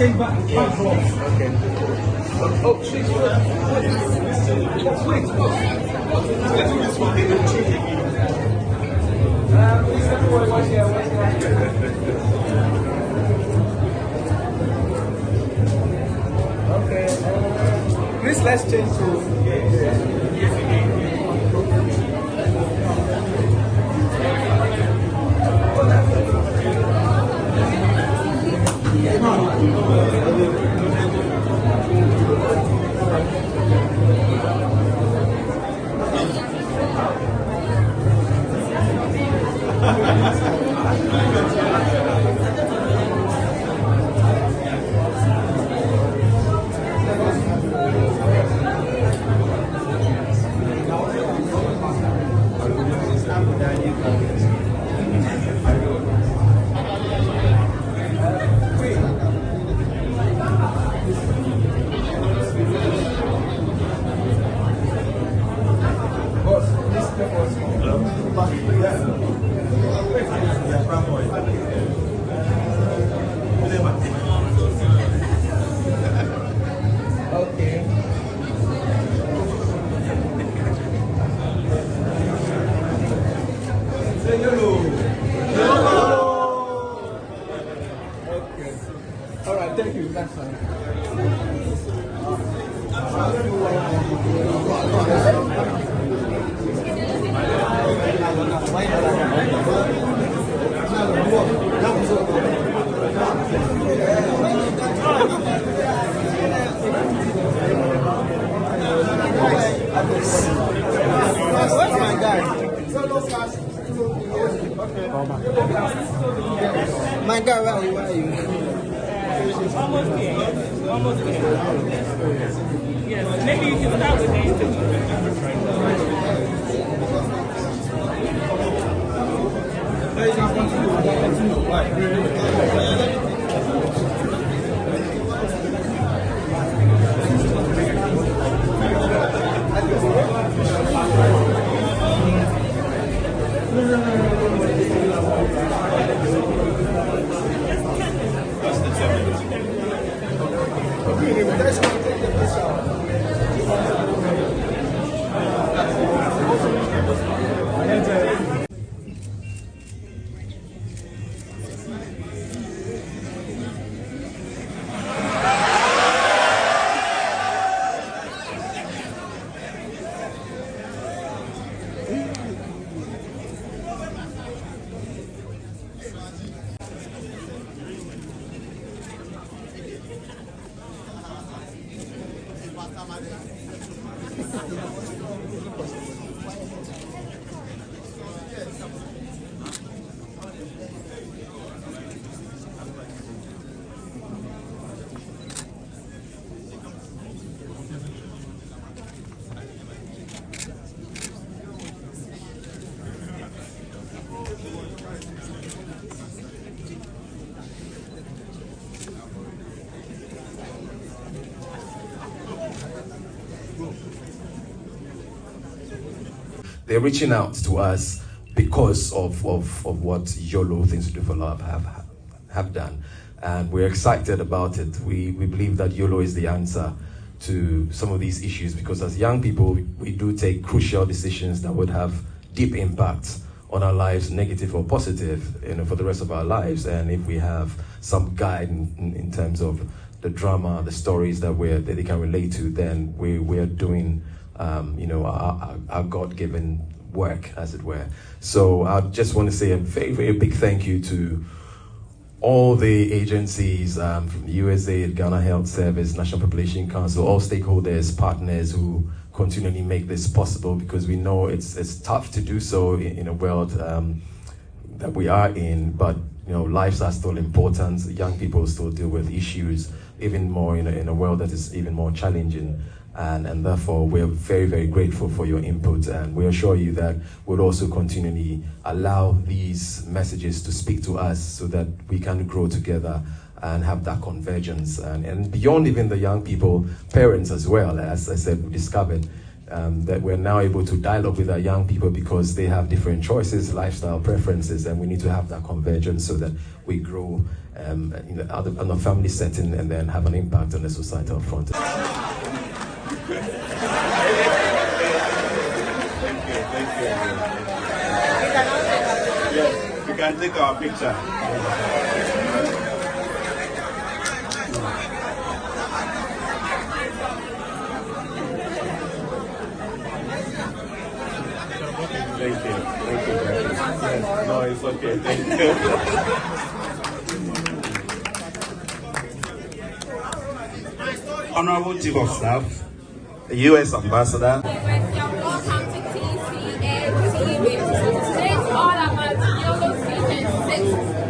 change back roles. Okay. Oh, she's good. Wait. Let's do this one. Please everyone watch here. Okay. Please let's change to. Okay. Say yolo. Yolo. Okay. All right. Thank you. That's fine. Where's my guy? My guy, where are you? Almost there. Almost there. Yes, maybe you can start with these two. They're reaching out to us because of what YOLO Things to Do for Love have done. And we're excited about it. We believe that YOLO is the answer to some of these issues, because as young people, we do take crucial decisions that would have deep impacts on our lives, negative or positive, for the rest of our lives. And if we have some guide in terms of the drama, the stories that they can relate to, then we're doing our God-given work, as it were. So I just want to say a very, very big thank you to all the agencies from USAID, Ghana Health Service, National Population Council, all stakeholders, partners who continually make this possible, because we know it's tough to do so in a world that we are in, but lives are still important. Young people still deal with issues even more in a world that is even more challenging. And therefore, we're very, very grateful for your input, and we assure you that we'll also continually allow these messages to speak to us so that we can grow together and have that convergence. And beyond even the young people, parents as well. As I said, we discovered that we're now able to dialogue with our young people because they have different choices, lifestyle preferences, and we need to have that convergence so that we grow in a family setting and then have an impact on the societal front. Thank you. Yes, we can take our picture. Thank you. Yes, no, it's okay. Thank you. Honorable Chief of Staff, the U.S. Ambassador. Welcome to TCN TV. Today is all about YOLO Season 6,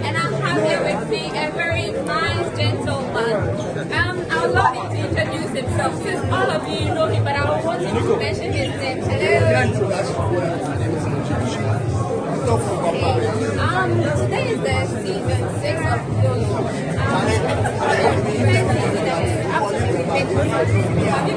and I'm here with me a very nice gentleman. I would love him to introduce himself since all of you know him, but I want him to mention his name. Today is the season 6 of YOLO. Have